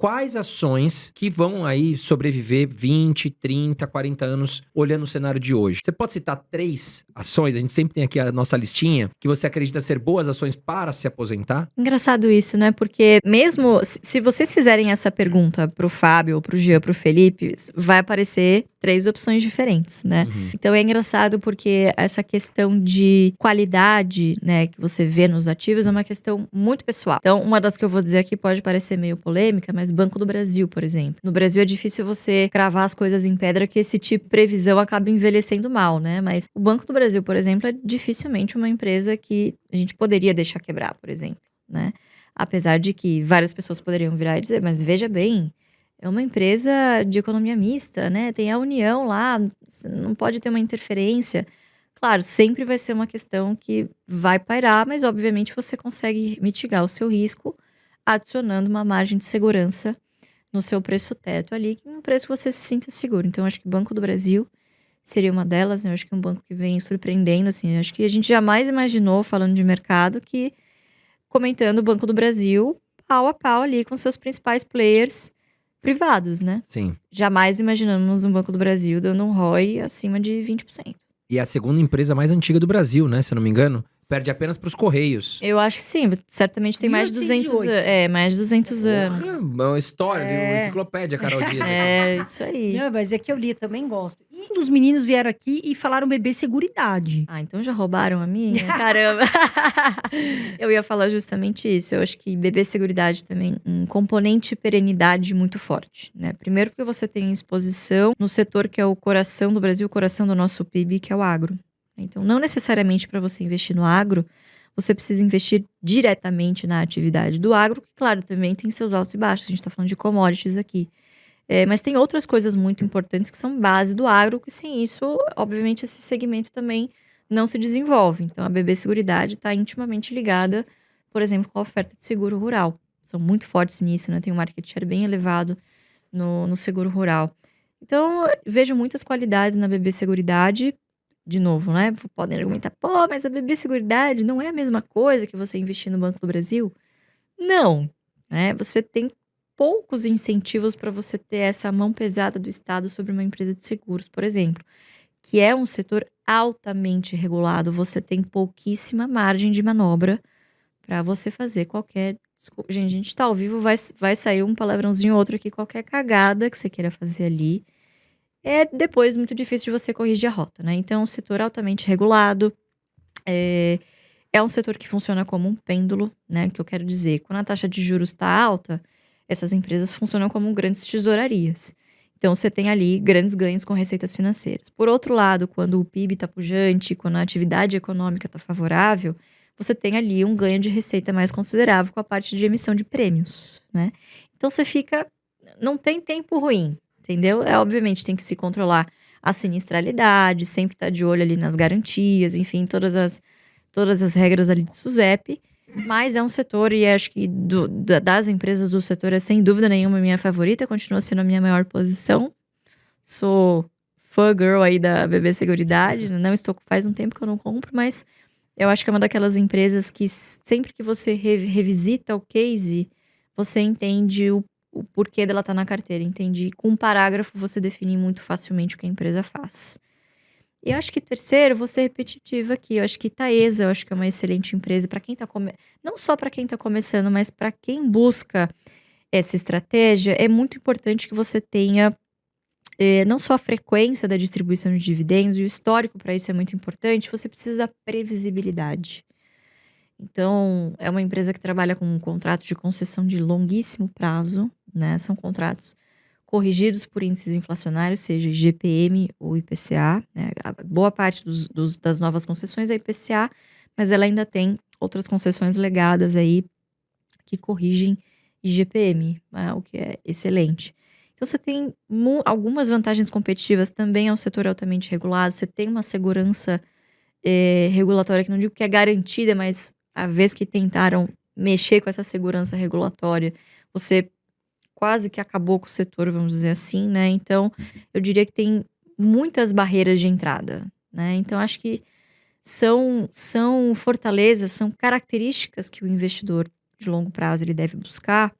quais ações que vão aí sobreviver 20, 30, 40 anos olhando o cenário de hoje. Você pode citar 3 ações? A gente sempre tem aqui a nossa listinha, que você acredita ser boas ações para se aposentar? Engraçado isso, né? Porque mesmo se vocês fizerem essa pergunta pro Fábio, ou pro Jean, pro Felipe, vai aparecer 3 opções diferentes, né? Então é engraçado porque essa questão de qualidade, né, que você vê nos ativos é uma questão muito pessoal. Então, uma das que eu vou dizer aqui pode parecer meio polêmica, mas Banco do Brasil, por exemplo. No Brasil é difícil você cravar as coisas em pedra que esse tipo de previsão acaba envelhecendo mal, né? Mas o Banco do Brasil, por exemplo, é dificilmente uma empresa que a gente poderia deixar quebrar, por exemplo, né? Apesar de que várias pessoas poderiam virar e dizer, mas veja bem, é uma empresa de economia mista, né? Tem a União lá, não pode ter uma interferência. Claro, sempre vai ser uma questão que vai pairar, mas obviamente você consegue mitigar o seu risco adicionando uma margem de segurança no seu preço teto ali, um preço que você se sinta seguro. Então, acho que o Banco do Brasil seria uma delas, né? Eu acho que é um banco que vem surpreendendo, assim. Acho que a gente jamais imaginou, falando de mercado, que comentando o Banco do Brasil pau a pau ali com seus principais players privados, né? Sim. Jamais imaginamos um Banco do Brasil dando um ROI acima de 20%. E é a segunda empresa mais antiga do Brasil, né? Se eu não me engano. Perde apenas para os Correios. Eu acho que sim, certamente tem mais de 200 anos. É, mais de 200 anos. É uma história, virou enciclopédia, Carol Dias. É, isso aí. Não, mas é que eu li, também gosto. E um dos meninos vieram aqui e falaram bebê seguridade. Ah, então já roubaram a minha? Caramba. Eu ia falar justamente isso. Eu acho que bebê seguridade também, um componente perenidade muito forte, né? Primeiro porque você tem exposição no setor que é o coração do Brasil, o coração do nosso PIB, que é o agro. Então, não necessariamente para você investir no agro, você precisa investir diretamente na atividade do agro, que, claro, também tem seus altos e baixos. A gente está falando de commodities aqui. Mas tem outras coisas muito importantes que são base do agro, que sem isso, obviamente, esse segmento também não se desenvolve. Então, a BB Seguridade está intimamente ligada, por exemplo, com a oferta de seguro rural. São muito fortes nisso, né? Tem um market share bem elevado no seguro rural. Então, vejo muitas qualidades na BB Seguridade. De novo, né? Podem argumentar, pô, mas a BB Seguridade não é a mesma coisa que você investir no Banco do Brasil? Não, né? Você tem poucos incentivos para você ter essa mão pesada do Estado sobre uma empresa de seguros, por exemplo, que é um setor altamente regulado. Você tem pouquíssima margem de manobra para você fazer qualquer... Desculpa, gente, a gente tá ao vivo, vai sair um palavrãozinho ou outro aqui, qualquer cagada que você queira fazer ali. É depois muito difícil de você corrigir a rota, né? Então, é um setor altamente regulado, é um setor que funciona como um pêndulo, né? Que eu quero dizer, quando a taxa de juros está alta, essas empresas funcionam como grandes tesourarias. Então, você tem ali grandes ganhos com receitas financeiras. Por outro lado, quando o PIB está pujante, quando a atividade econômica está favorável, você tem ali um ganho de receita mais considerável com a parte de emissão de prêmios, né? Então, você fica... Não tem tempo ruim. Entendeu? Obviamente, tem que se controlar a sinistralidade, sempre estar de olho ali nas garantias, enfim, todas as regras ali de SUSEP. Mas é um setor, e acho que das empresas do setor é sem dúvida nenhuma a minha favorita, continua sendo a minha maior posição. Sou fã girl aí da BB Seguridade, não estou, faz um tempo que eu não compro, mas eu acho que é uma daquelas empresas que sempre que você revisita o case, você entende o porquê dela tá na carteira, entendi. Com um parágrafo você define muito facilmente o que a empresa faz. E eu acho que terceiro, vou ser repetitiva aqui, eu acho que Taesa, eu acho que é uma excelente empresa para quem tá não só para quem tá começando, mas para quem busca essa estratégia, é muito importante que você tenha não só a frequência da distribuição de dividendos, e o histórico para isso é muito importante, você precisa da previsibilidade. Então, é uma empresa que trabalha com um contrato de concessão de longuíssimo prazo, né? São contratos corrigidos por índices inflacionários, seja IGPM ou IPCA, né? A boa parte das novas concessões é IPCA, mas ela ainda tem outras concessões legadas aí que corrigem IGPM, né? O que é excelente. Então, você tem algumas vantagens competitivas, também é um setor altamente regulado, você tem uma segurança regulatória, que não digo que é garantida, mas a vez que tentaram mexer com essa segurança regulatória, você quase que acabou com o setor, vamos dizer assim, né? Então, eu diria que tem muitas barreiras de entrada, né? Então, acho que são fortalezas, são características que o investidor de longo prazo ele deve buscar,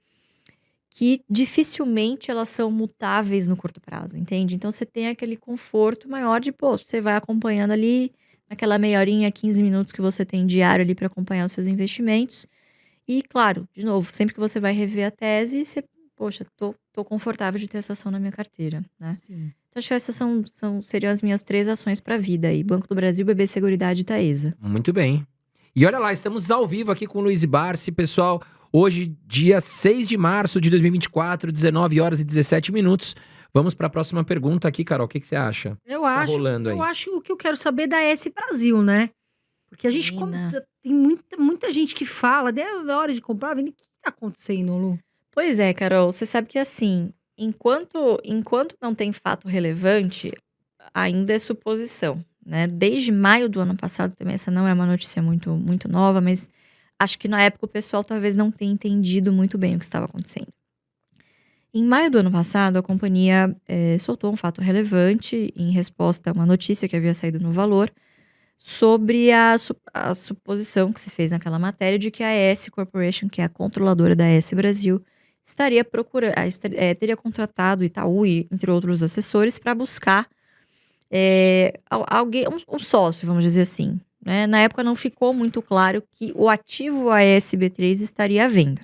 que dificilmente elas são mutáveis no curto prazo, entende? Então você tem aquele conforto maior de, pô, você vai acompanhando ali naquela meia horinha, 15 minutos que você tem diário ali para acompanhar os seus investimentos. E claro, de novo, sempre que você vai rever a tese, você, poxa, tô confortável de ter essa ação na minha carteira, né? Sim. Então acho que essas seriam as minhas 3 ações para vida aí: Banco do Brasil, BB Seguridade e Taesa. Muito bem. E olha lá, estamos ao vivo aqui com o Luiz Barsi, pessoal. Hoje, dia 6 de março de 2024, 19 horas e 17 minutos. Vamos para a próxima pergunta aqui, Carol. O que você acha? Eu Tá acho, rolando aí. eu acho o que eu quero saber da S Brasil, né? Porque a gente Menina. tem muita gente que fala, é hora de comprar, vendo o que tá acontecendo, Lu? Pois é, Carol, você sabe que assim, enquanto não tem fato relevante, ainda é suposição, né? Desde maio do ano passado também, essa não é uma notícia muito nova, mas acho que na época o pessoal talvez não tenha entendido muito bem o que estava acontecendo. Em maio do ano passado, a companhia soltou um fato relevante em resposta a uma notícia que havia saído no Valor sobre a suposição que se fez naquela matéria de que a S Corporation, que é a controladora da S Brasil, teria contratado Itaú e entre outros assessores para buscar alguém, um sócio, vamos dizer assim, né? Na época não ficou muito claro que o ativo ASB3 estaria à venda.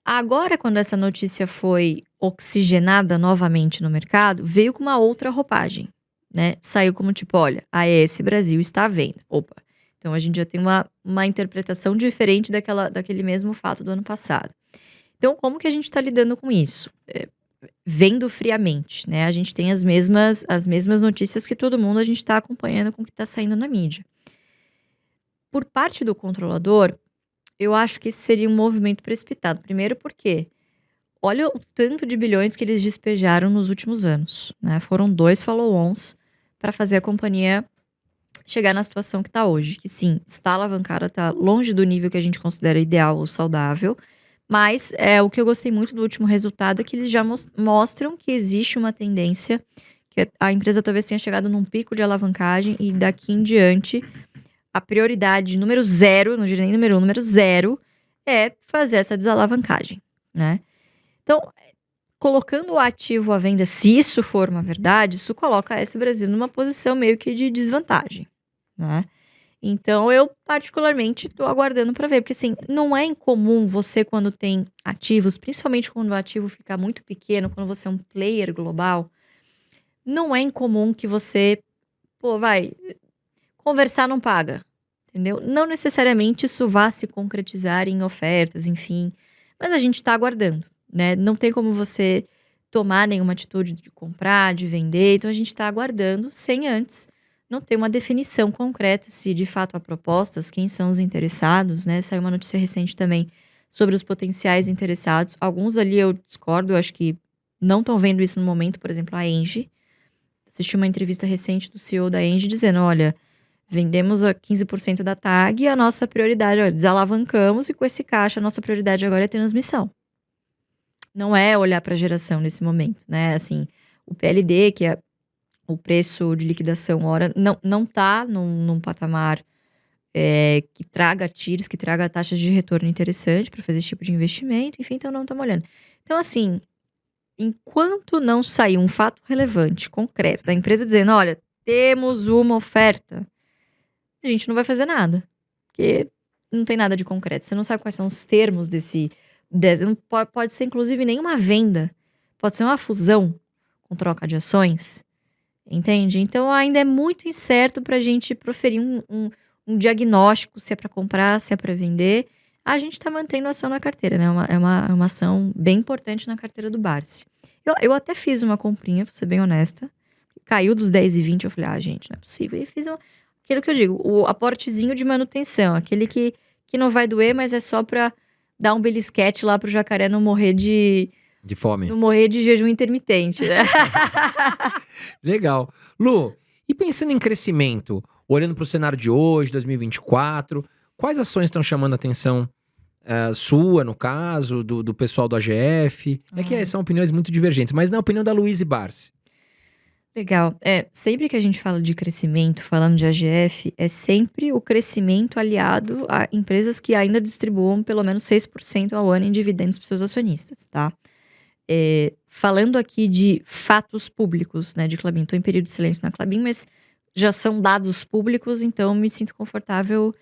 Agora, quando essa notícia foi oxigenada novamente no mercado, veio com uma outra roupagem, né? Saiu como tipo, olha, a AS Brasil está à venda. Opa, então a gente já tem uma interpretação diferente daquele mesmo fato do ano passado. Então, como que a gente está lidando com isso? Vendo friamente, né? A gente tem as mesmas notícias que todo mundo, a gente está acompanhando com o que está saindo na mídia. Por parte do controlador, eu acho que esse seria um movimento precipitado. Primeiro porque, olha o tanto de bilhões que eles despejaram nos últimos anos, né? Foram 2 follow-ons para fazer a companhia chegar na situação que está hoje. Que sim, está alavancada, está longe do nível que a gente considera ideal ou saudável. Mas o que eu gostei muito do último resultado é que eles já mostram que existe uma tendência, que a empresa talvez tenha chegado num pico de alavancagem e daqui em diante a prioridade número 0, não diria nem número 1, número 0, é fazer essa desalavancagem, né? Então, colocando o ativo à venda, se isso for uma verdade, isso coloca a S Brasil numa posição meio que de desvantagem, né? Então, eu particularmente estou aguardando para ver, porque assim, não é incomum você quando tem ativos, principalmente quando o ativo fica muito pequeno, quando você é um player global, não é incomum que você, conversar não paga, entendeu? Não necessariamente isso vá se concretizar em ofertas, enfim, mas a gente está aguardando, né? Não tem como você tomar nenhuma atitude de comprar, de vender, então a gente está aguardando sem antes não ter uma definição concreta se de fato há propostas, quem são os interessados, né? Saiu uma notícia recente também sobre os potenciais interessados. Alguns ali eu discordo, eu acho que não estão vendo isso no momento, por exemplo, a Engie. Assisti uma entrevista recente do CEO da Engie dizendo, olha, vendemos a 15% da TAG e a nossa prioridade, olha, desalavancamos e com esse caixa a nossa prioridade agora é transmissão. Não é olhar para a geração nesse momento, né? Assim, o PLD, que é o preço de liquidação hora, não está num patamar que traga TIRs, que traga taxas de retorno interessante para fazer esse tipo de investimento, enfim, então não estamos olhando. Então, assim, enquanto não sair um fato relevante, concreto, da empresa dizendo, olha, temos uma oferta, a gente não vai fazer nada, porque não tem nada de concreto. Você não sabe quais são os termos pode ser, inclusive, nenhuma venda. Pode ser uma fusão com troca de ações. Entende? Então, ainda é muito incerto para a gente proferir um diagnóstico, se é para comprar, se é para vender. A gente está mantendo a ação na carteira, né? É uma ação bem importante na carteira do Barsi. Eu até fiz uma comprinha, pra ser bem honesta. Caiu dos 10,20, eu falei, gente, não é possível. E fiz aquilo que eu digo, o aportezinho de manutenção. Aquele que não vai doer, mas é só para dar um belisquete lá pro jacaré não morrer de fome. Não morrer de jejum intermitente, né? Legal. Lu, e pensando em crescimento, olhando para o cenário de hoje, 2024, quais ações estão chamando a atenção sua, no caso, do pessoal do AGF? É que são opiniões muito divergentes, mas na opinião da Luiz Barsi. Legal. Sempre que a gente fala de crescimento, falando de AGF, é sempre o crescimento aliado a empresas que ainda distribuam pelo menos 6% ao ano em dividendos para seus acionistas, tá? Falando aqui de fatos públicos, né, de Klabin. Estou em período de silêncio na Klabin, mas já são dados públicos, então me sinto confortável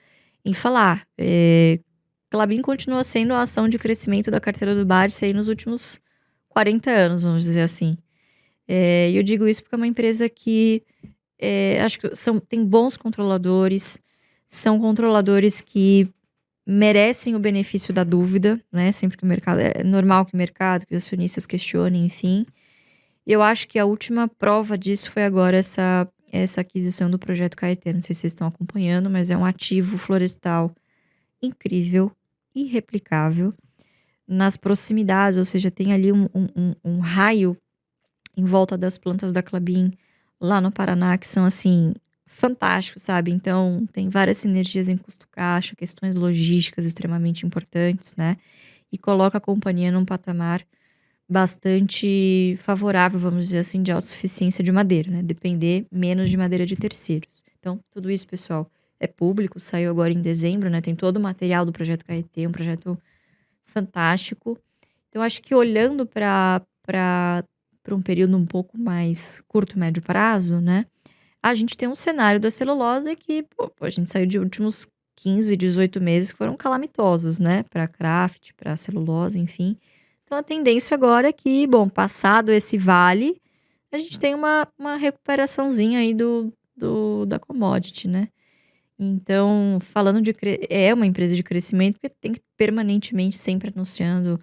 em falar. Klabin continua sendo a ação de crescimento da carteira do Barsi aí nos últimos 40 anos, vamos dizer assim. E eu digo isso porque é uma empresa que acho que tem bons controladores, são controladores que merecem o benefício da dúvida, né? Sempre que o mercado... É normal que o mercado, que os acionistas questionem, enfim. Eu acho que a última prova disso foi agora essa aquisição do Projeto Caeté. Não sei se vocês estão acompanhando, mas é um ativo florestal incrível, irreplicável, nas proximidades, ou seja, tem ali um raio em volta das plantas da Klabin, lá no Paraná, que são, assim, fantásticos, sabe? Então, tem várias sinergias em custo-caixa, questões logísticas extremamente importantes, né? E coloca a companhia num patamar bastante favorável, vamos dizer assim, de autossuficiência de madeira, né? Depender menos de madeira de terceiros. Então, tudo isso, pessoal, é público, saiu agora em dezembro, né? Tem todo o material do Projeto Caeté, um projeto fantástico. Então, acho que olhando para um período um pouco mais curto, médio prazo, né? A gente tem um cenário da celulose que, a gente saiu de últimos 15, 18 meses que foram calamitosos, né? Para kraft, para celulose, enfim. Então, a tendência agora é que, passado esse vale, a gente tem uma recuperaçãozinha aí da commodity, né? Então, falando é uma empresa de crescimento porque tem que permanentemente sempre anunciando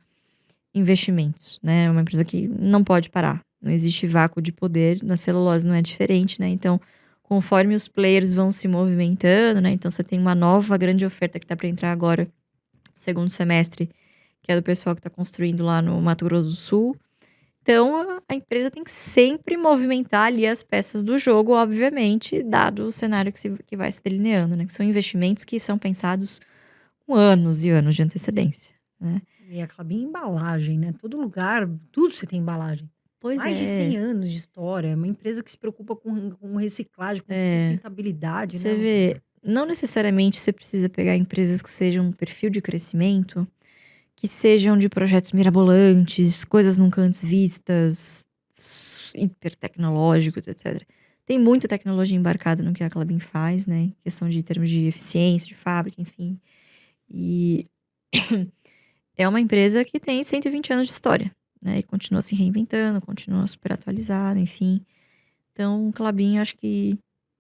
investimentos, né? É uma empresa que não pode parar. Não existe vácuo de poder. Na celulose não é diferente, né? Então, conforme os players vão se movimentando, né? Então, você tem uma nova grande oferta que tá para entrar agora, no segundo semestre, que é do pessoal que está construindo lá no Mato Grosso do Sul. Então, a empresa tem que sempre movimentar ali as peças do jogo, obviamente, dado o cenário que vai se delineando, né? Que são investimentos que são pensados com anos e anos de antecedência, né? E a Klabin é embalagem, né? Todo lugar, tudo você tem embalagem. Pois Mais de 100 anos de história. É uma empresa que se preocupa com reciclagem, com sustentabilidade, Você né? vê, não necessariamente você precisa pegar empresas que sejam um perfil de crescimento, que sejam de projetos mirabolantes, coisas nunca antes vistas, hipertecnológicos, etc. Tem muita tecnologia embarcada no que a Klabin faz, né? Em questão de termos de eficiência, de fábrica, enfim. E é uma empresa que tem 120 anos de história, né? E continua se reinventando, continua super atualizada, enfim. Então, Klabin, acho que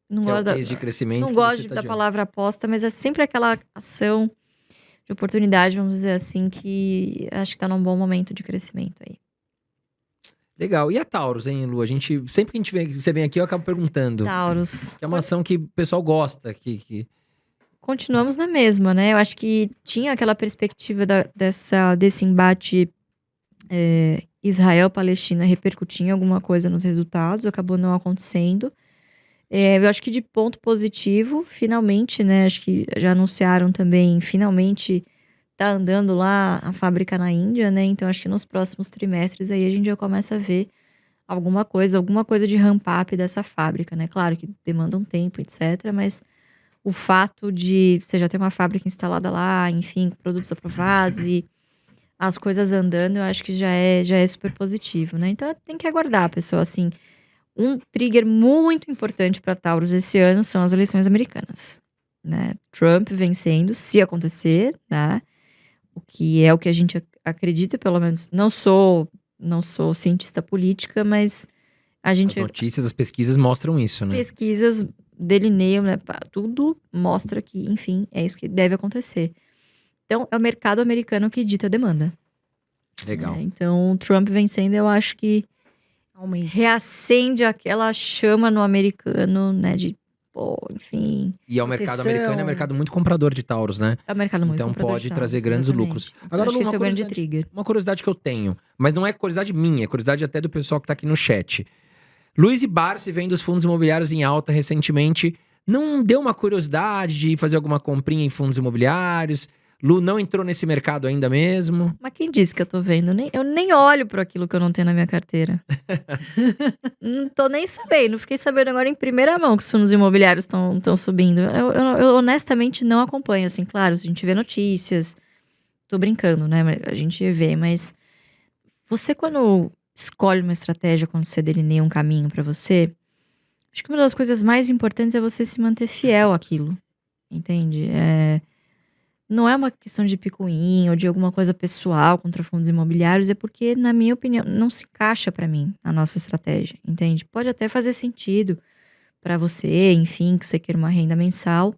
não Que é o gosto case de crescimento não que gosto você tá da de olho. palavra aposta, mas é sempre aquela ação de oportunidade, vamos dizer assim, que acho que tá num bom momento de crescimento aí. Legal. E a Taurus, hein, Lu? Sempre que você vem aqui, eu acabo perguntando. Taurus. Que é uma ação que o pessoal gosta. Continuamos na mesma, né? Eu acho que tinha aquela perspectiva desse embate Israel-Palestina repercutir em alguma coisa nos resultados, acabou não acontecendo. Eu acho que de ponto positivo, finalmente, né? Acho que já anunciaram também, finalmente tá andando lá a fábrica na Índia, né? Então acho que nos próximos trimestres aí a gente já começa a ver alguma coisa de ramp-up dessa fábrica, né? Claro que demanda um tempo, etc. Mas o fato de você já ter uma fábrica instalada lá, enfim, com produtos aprovados e as coisas andando, eu acho que já é super positivo, né? Então tem que aguardar, pessoal, assim. Um trigger muito importante para Taurus esse ano são as eleições americanas, né? Trump vencendo, se acontecer, né? O que é o que a gente acredita, pelo menos. Não sou cientista política, mas a gente... As notícias, as pesquisas mostram isso, né? Pesquisas delineiam, né? Tudo mostra que, enfim, é isso que deve acontecer. Então, é o mercado americano que dita a demanda. Legal. Então, Trump vencendo, eu acho que reacende aquela chama no americano, né? De, enfim. E é o mercado americano, é um mercado muito comprador de Taurus, né? É um mercado muito então comprador pode de trazer Taurus, grandes exatamente. lucros. Então, Agora, acho que esse é o grande curiosidade- trigger. Uma curiosidade que eu tenho, mas não é curiosidade minha, é curiosidade até do pessoal que tá aqui no chat. Luiz Barsi vem dos fundos imobiliários em alta recentemente. Não deu uma curiosidade de fazer alguma comprinha em fundos imobiliários? Lu não entrou nesse mercado ainda mesmo. Mas quem disse que eu tô vendo? Eu nem olho por aquilo que eu não tenho na minha carteira. Não tô nem sabendo. Fiquei sabendo agora em primeira mão que os fundos imobiliários estão subindo. Eu honestamente não acompanho, assim. Claro, a gente vê notícias. Tô brincando, né? A gente vê, mas... Você, quando escolhe uma estratégia, quando você delineia um caminho pra você... Acho que uma das coisas mais importantes é você se manter fiel àquilo. Entende? Não é uma questão de picuinha ou de alguma coisa pessoal contra fundos imobiliários, é porque, na minha opinião, não se encaixa pra mim a nossa estratégia, entende? Pode até fazer sentido pra você, enfim, que você queira uma renda mensal,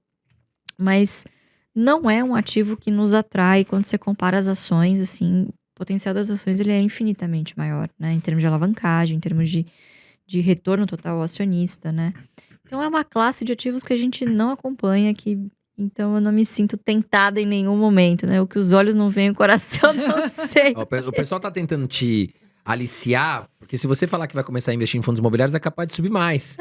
mas não é um ativo que nos atrai quando você compara as ações, assim, o potencial das ações ele é infinitamente maior, né? Em termos de alavancagem, em termos de retorno total ao acionista, né? Então é uma classe de ativos que a gente não acompanha, então eu não me sinto tentada em nenhum momento, né? O que os olhos não veem, o coração não sei. O pessoal tá tentando te aliciar, porque se você falar que vai começar a investir em fundos imobiliários, é capaz de subir mais.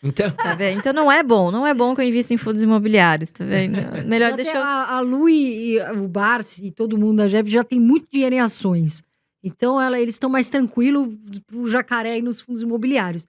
Então, Tá vendo? Então não é bom que eu invista em fundos imobiliários, tá vendo? Melhor Já deixa tem eu... a Lu e o Barsi e todo mundo da Jeff já tem muito dinheiro em ações. Então eles estão mais tranquilos pro jacaré e nos fundos imobiliários.